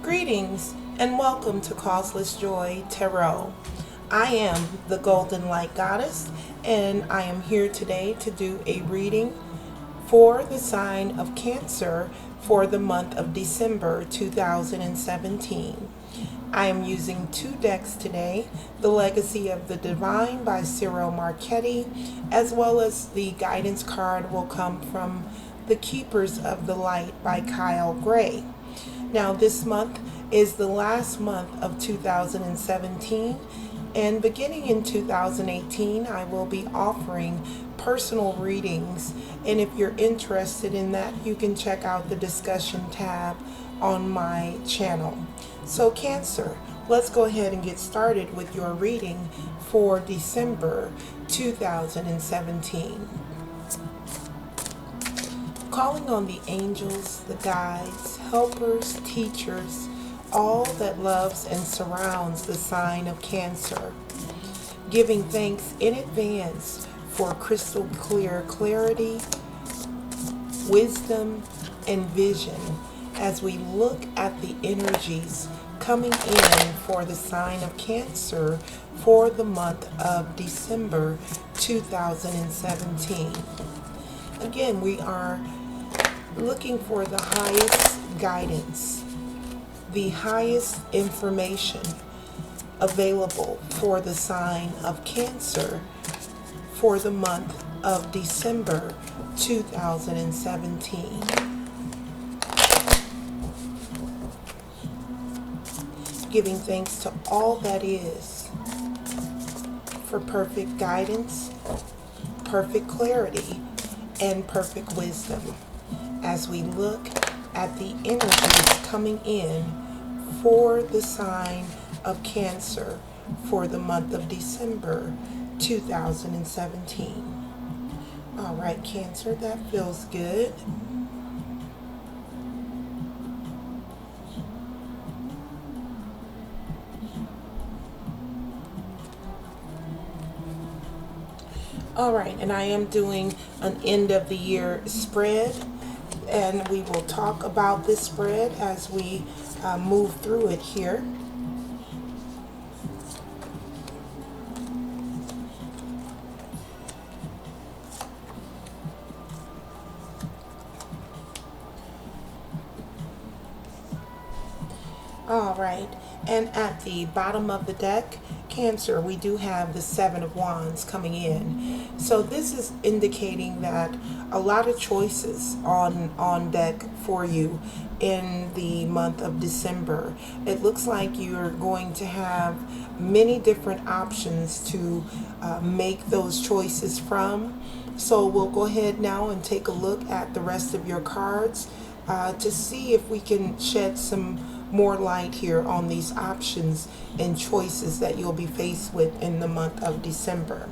Greetings and welcome to CauselessJoy Tarot. I am the Golden Light Goddess, and I am here today to do a reading for the sign of Cancer for the month of December 2017. I am using two decks today, The Legacy of the Divine by Cyril Marchetti, as well as the guidance card will come from The Keepers of the Light by Kyle Gray. Now this month is the last month of 2017, and beginning in 2018 I will be offering personal readings, and if you're interested in that, you can check out the discussion tab on my channel. So Cancer, let's go ahead and get started with your reading for December 2017. Calling on the angels, the guides, helpers, teachers, all that loves and surrounds the sign of Cancer. Giving thanks in advance for crystal clear clarity, wisdom, and vision as we look at the energies coming in for the sign of Cancer for the month of December 2017. Again, we are looking for the highest guidance, the highest information available for the sign of Cancer for the month of December 2017. Giving thanks to all that is for perfect guidance, perfect clarity, and perfect wisdom as we look at the energies coming in for the sign of Cancer for the month of December 2017. All right, Cancer, that feels good. All right, and I am doing an end of the year spread, and we will talk about this spread as we move through it here. All right, and at the bottom of the deck, Cancer, we do have the Seven of Wands coming in. So this is indicating that a lot of choices on deck for you in the month of December. It looks like you're going to have many different options to make those choices from. So we'll go ahead now and take a look at the rest of your cards to see if we can shed some more light here on these options and choices that you'll be faced with in the month of December.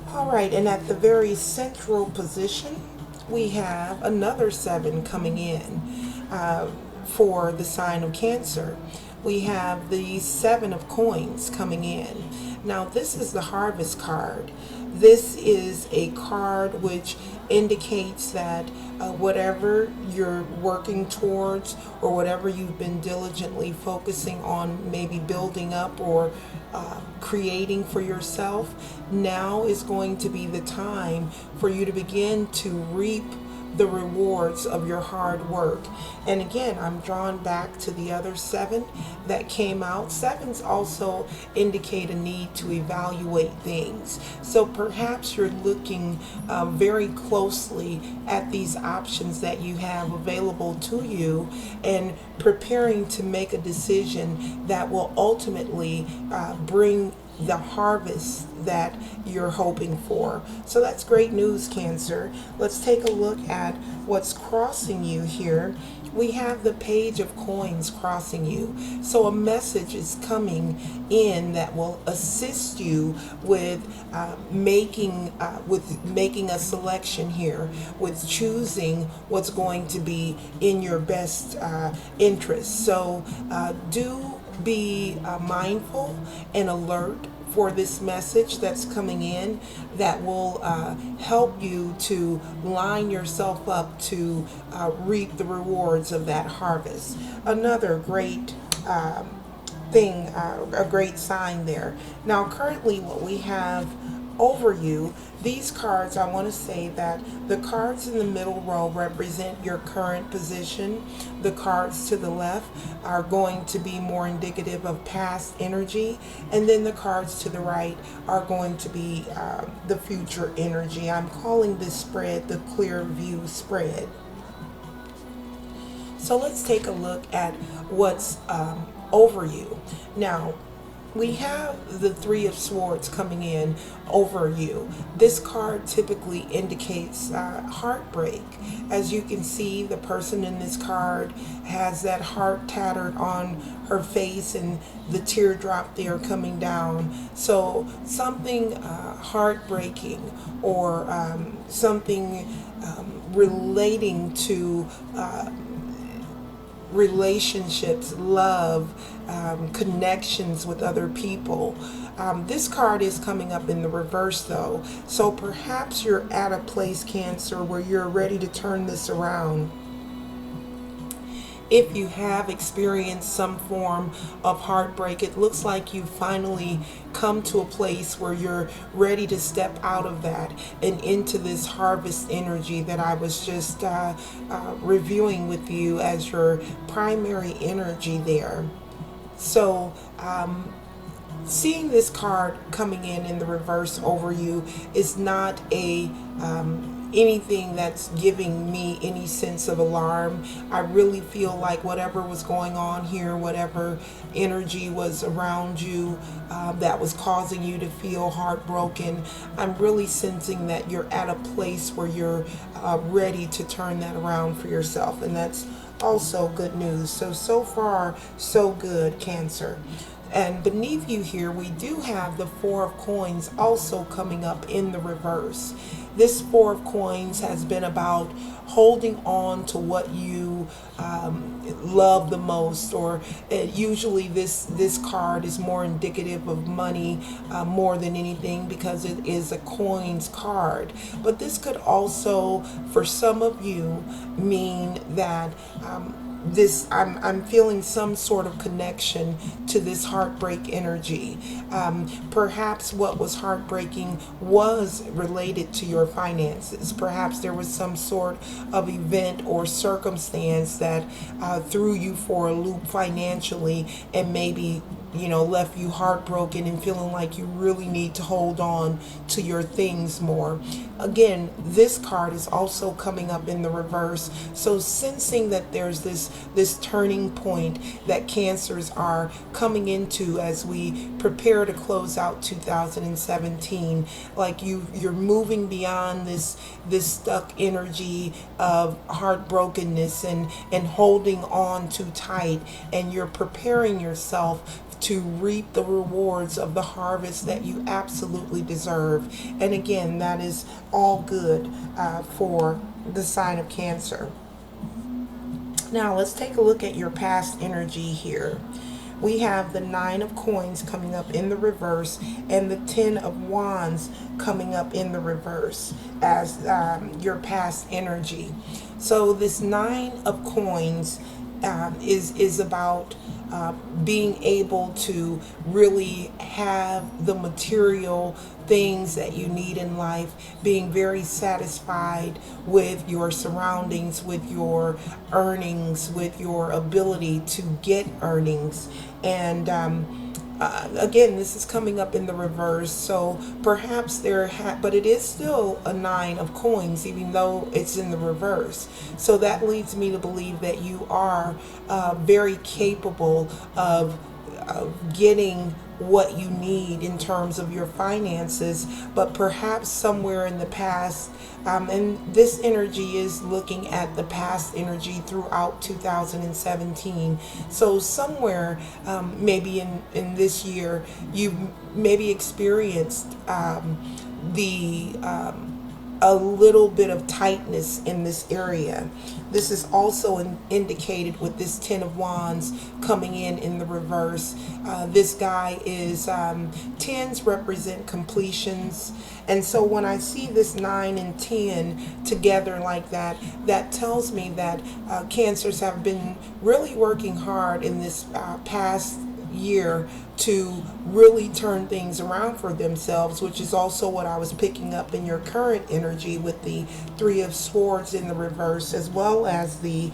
All right, and at the very central position, we have another 7 coming in for the sign of Cancer. We have the 7 of Coins coming in. Now, this is the Harvest card. This is a card which indicates that whatever you're working towards or whatever you've been diligently focusing on, maybe building up or creating for yourself, now is going to be the time for you to begin to reap the rewards of your hard work. And again, I'm drawn back to the other 7 that came out. 7s also indicate a need to evaluate things. So perhaps you're looking very closely at these options that you have available to you and preparing to make a decision that will ultimately bring the harvest that you're hoping for. So that's great news, Cancer. Let's take a look at what's crossing you here. We have the Page of Coins crossing you. So a message is coming in that will assist you with making a selection here, with choosing what's going to be in your best interest. So do be mindful and alert for this message that's coming in that will help you to line yourself up to reap the rewards of that harvest. Another great thing, a great sign there. Now, currently, what we have over you, these cards, I want to say that the cards in the middle row represent your current position. The cards to the left are going to be more indicative of past energy, and then the cards to the right are going to be the future energy. I'm calling this spread the clear view spread. So let's take a look at what's over you. Now, we have the Three of Swords coming in over you. This card typically indicates heartbreak. As you can see, the person in this card has that heart tattered on her face and the teardrop there coming down. So something heartbreaking or something relating to relationships, love, connections with other people. This card is coming up in the reverse though. So perhaps you're at a place, Cancer, where you're ready to turn this around. If you have experienced some form of heartbreak, it looks like you finally come to a place where you're ready to step out of that and into this harvest energy that I was just reviewing with you as your primary energy there. So seeing this card coming in the reverse over you is not a anything that's giving me any sense of alarm. I really feel like whatever was going on here, whatever energy was around you that was causing you to feel heartbroken, I'm really sensing that you're at a place where you're ready to turn that around for yourself, and that's also good news. So far so good, Cancer. And beneath you here, we do have the Four of Coins also coming up in the reverse. This Four of Coins has been about holding on to what you love the most, or usually this card is more indicative of money more than anything, because it is a coins card. But this could also, for some of you, mean that I'm feeling some sort of connection to this heartbreak energy. Perhaps what was heartbreaking was related to your finances. Perhaps there was some sort of event or circumstance that threw you for a loop financially, and maybe left you heartbroken and feeling like you really need to hold on to your things more. Again, this card is also coming up in the reverse. So sensing that there's this turning point that Cancers are coming into as we prepare to close out 2017. Like you're moving beyond this stuck energy of heartbrokenness and holding on too tight, and you're preparing yourself to reap the rewards of the harvest that you absolutely deserve. And again, that is all good for the sign of Cancer. Now let's take a look at your past energy here. We have the Nine of Coins coming up in the reverse and the Ten of Wands coming up in the reverse as your past energy. So this Nine of Coins is about being able to really have the material things that you need in life, being very satisfied with your surroundings, with your earnings, with your ability to get earnings. And again, this is coming up in the reverse, so perhaps but it is still a Nine of Coins, even though it's in the reverse. So that leads me to believe that you are very capable of getting what you need in terms of your finances, but perhaps somewhere in the past, and this energy is looking at the past energy throughout 2017. So somewhere, maybe in this year, you maybe experienced the a little bit of tightness in this area. This is also indicated with this Ten of Wands coming in the reverse. This guy is, tens represent completions. And so when I see this 9 and 10 together like that, that tells me that Cancers have been really working hard in this past year to really turn things around for themselves, which is also what I was picking up in your current energy with the Three of Swords in the reverse, as well as the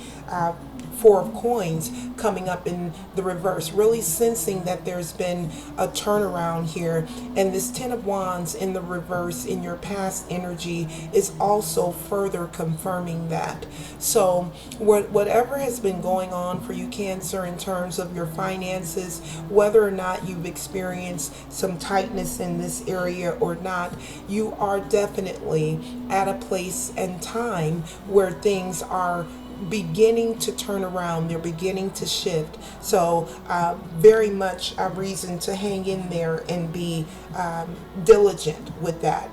Four of Coins coming up in the reverse, really sensing that there's been a turnaround here. And this Ten of Wands in the reverse in your past energy is also further confirming that. So whatever has been going on for you, Cancer, in terms of your finances, whether or not you've experienced some tightness in this area or not, you are definitely at a place and time where things are beginning to turn around. They're beginning to shift. So very much a reason to hang in there and be diligent with that.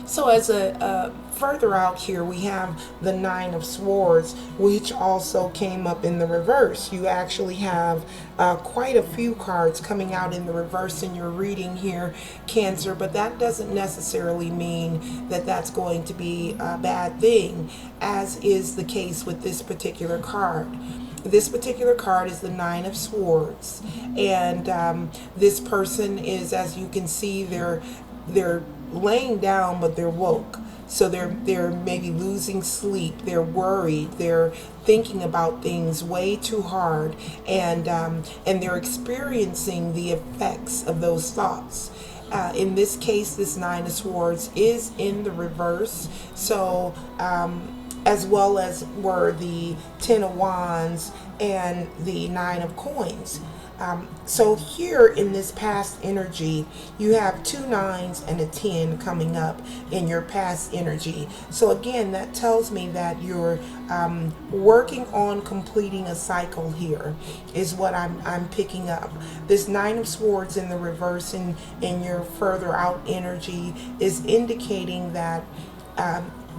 So as a further out here, we have the Nine of Swords, which also came up in the reverse. You actually have quite a few cards coming out in the reverse in your reading here, Cancer, but that doesn't necessarily mean that that's going to be a bad thing, as is the case with this particular card. This particular card is the Nine of Swords, and this person is, as you can see, they're laying down, but they're woke. So they're maybe losing sleep, they're worried, they're thinking about things way too hard, and they're experiencing the effects of those thoughts. In this case, this Nine of Swords is in the reverse, so as well as were the Ten of Wands and the Nine of Coins. So here in this past energy, you have 2 9s and a 10 coming up in your past energy. So again, that tells me that you're working on completing a cycle here, is what I'm picking up. This Nine of Swords in the reverse in your further out energy is indicating that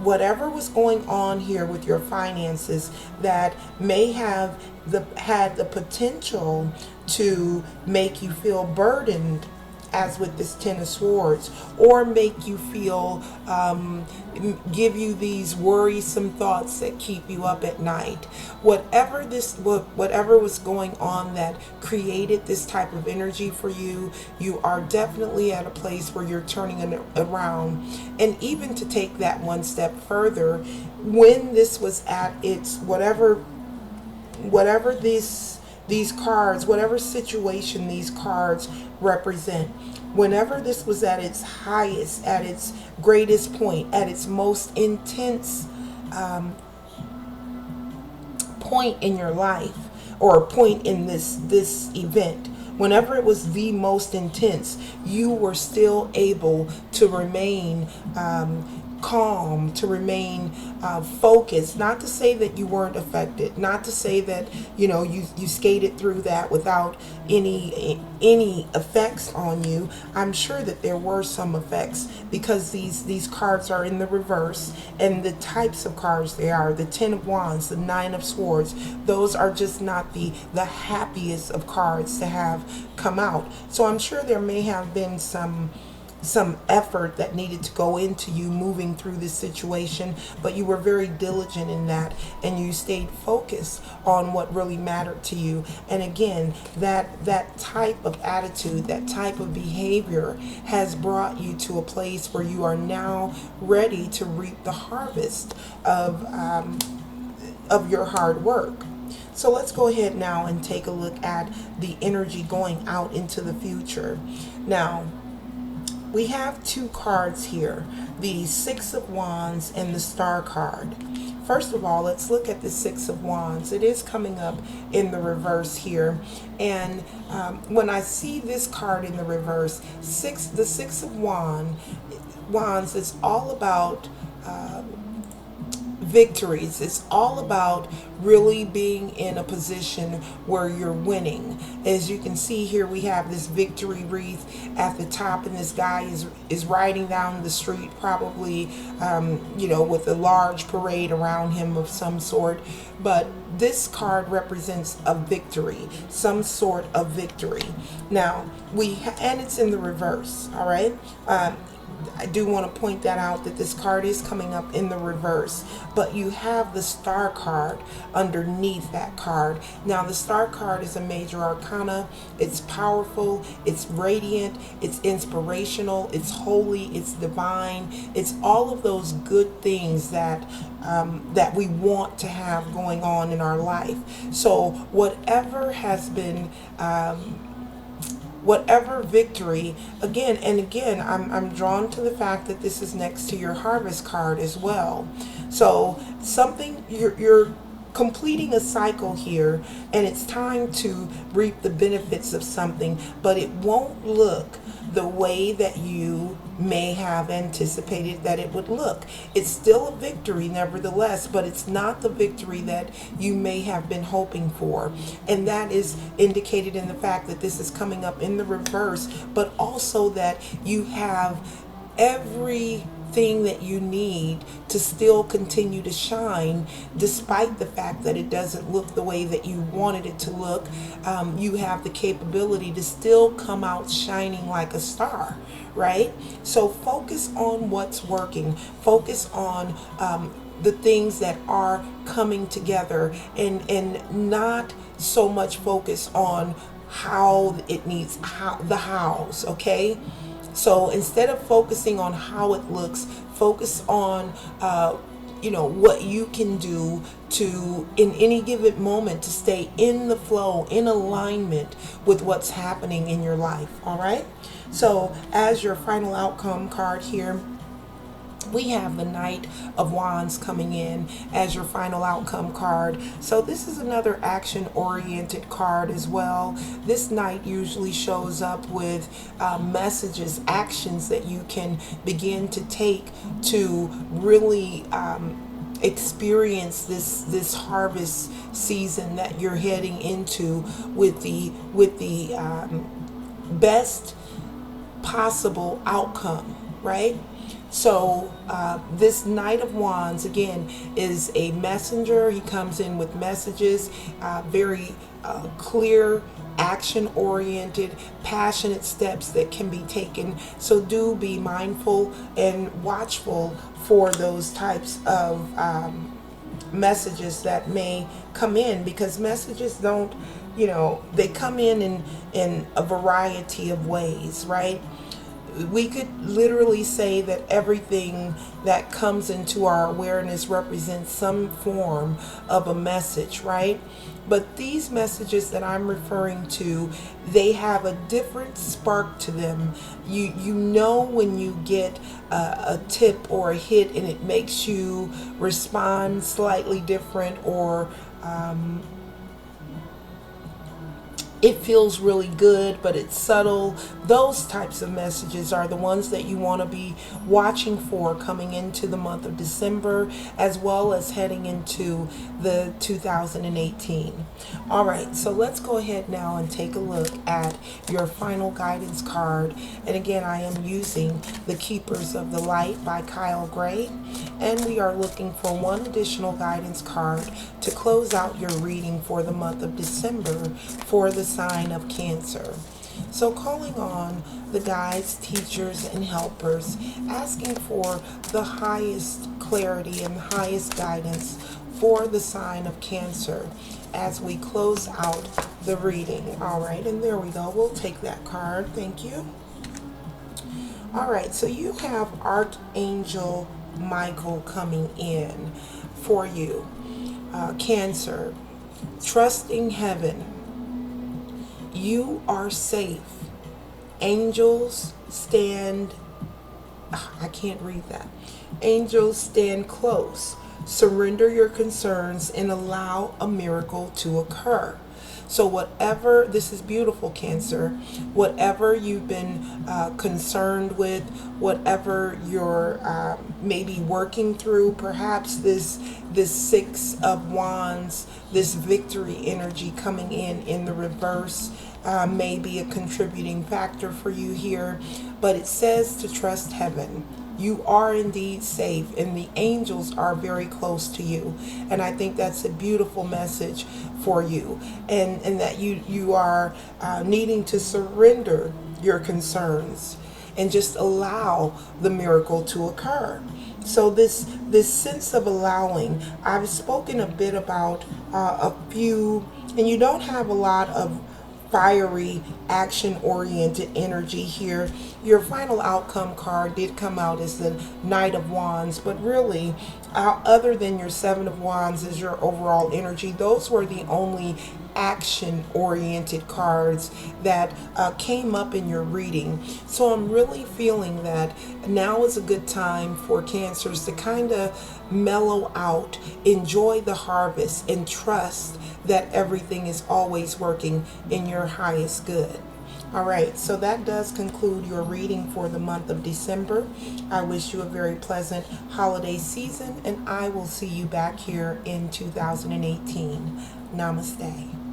whatever was going on here with your finances that may have had the potential to make you feel burdened, as with this Ten of Swords, or make you feel, give you these worrisome thoughts that keep you up at night. Whatever was going on that created this type of energy for you, you are definitely at a place where you're turning it around. And even to take that one step further, when this was at its whatever these cards, whatever situation these cards represent, whenever this was at its highest, at its greatest point, at its most intense point in your life, or a point in this event, whenever it was the most intense, you were still able to remain calm, to remain focused. Not to say that you weren't affected, not to say that you skated through that without any effects on you. I'm sure that there were some effects, because these cards are in the reverse, and the types of cards they are, the Ten of Wands, the Nine of Swords, those are just not the happiest of cards to have come out. So I'm sure there may have been some effort that needed to go into you moving through this situation, but you were very diligent in that, and you stayed focused on what really mattered to you. And again, that type of attitude, that type of behavior has brought you to a place where you are now ready to reap the harvest of your hard work. So let's go ahead now and take a look at the energy going out into the future. Now, we have 2 cards here, the Six of Wands and the Star card. First of all, let's look at the Six of Wands. It is coming up in the reverse here. And when I see this card in the reverse, the Six of Wands is all about victories. It's all about really being in a position where you're winning. As you can see here, we have this victory wreath at the top, and this guy is riding down the street, probably with a large parade around him of some sort. But this card represents a victory, some sort of victory. Now and it's in the reverse. All right. I do want to point that out, that this card is coming up in the reverse, but you have the star card underneath that card. Now the star card is a major arcana. It's powerful, it's radiant, it's inspirational, it's holy, it's divine. It's all of those good things that we want to have going on in our life. So whatever has been whatever victory, again and again, I'm drawn to the fact that this is next to your harvest card as well. So something, you're completing a cycle here, and it's time to reap the benefits of something, but it won't look the way that you may have anticipated that it would look. It's still a victory nevertheless, but it's not the victory that you may have been hoping for. And that is indicated in the fact that this is coming up in the reverse, but also that you have everything that you need to still continue to shine, despite the fact that it doesn't look the way that you wanted it to look. You have the capability to still come out shining like a star, right? So focus on what's working. Focus on the things that are coming together, and not so much focus on how it needs, the hows, okay? So instead of focusing on how it looks, focus on what you can do to, in any given moment, to stay in the flow, in alignment with what's happening in your life. All right. So as your final outcome card here, we have the Knight of Wands coming in as your final outcome card. So this is another action-oriented card as well. This Knight usually shows up with messages, actions that you can begin to take to really experience this harvest season that you're heading into with the best possible outcome, right? So this Knight of Wands, again, is a messenger. He comes in with messages, very clear, action-oriented, passionate steps that can be taken. So do be mindful and watchful for those types of messages that may come in, because messages don't, they come in a variety of ways, right? We could literally say that everything that comes into our awareness represents some form of a message, right? But these messages that I'm referring to, they have a different spark to them. You know when you get a tip or a hit and it makes you respond slightly different, or it feels really good, but it's subtle. Those types of messages are the ones that you want to be watching for coming into the month of December, as well as heading into the 2018. All right, so let's go ahead now and take a look at your final guidance card. And again, I am using The Keepers of the Light by Kyle Gray, and we are looking for one additional guidance card to close out your reading for the month of December for the sign of Cancer. So calling on the guides, teachers, and helpers, asking for the highest clarity and highest guidance for the sign of Cancer as we close out the reading. All right, and there we go. We'll take that card. Thank you. All right, so you have Archangel Michael coming in for you. Cancer, trusting heaven. You are safe. Angels stand, I can't read that. Angels stand close surrender your concerns, and allow a miracle to occur. So whatever, this is beautiful, Cancer, whatever you've been concerned with, whatever you're maybe working through, perhaps this Six of Wands, this victory energy coming in the reverse, may be a contributing factor for you here. But it says to trust heaven. You are indeed safe, and the angels are very close to you. And I think that's a beautiful message for you, and that you are needing to surrender your concerns and just allow the miracle to occur. So this sense of allowing, I've spoken a bit about a few, and you don't have a lot of fiery, action-oriented energy here. Your final outcome card did come out as the Knight of Wands, but really, other than your Seven of Wands as your overall energy, those were the only action-oriented cards that came up in your reading. So I'm really feeling that now is a good time for Cancers to kind of mellow out, enjoy the harvest, and trust that everything is always working in your highest good. All right, so that does conclude your reading for the month of December. I wish you a very pleasant holiday season, and I will see you back here in 2018. Namaste.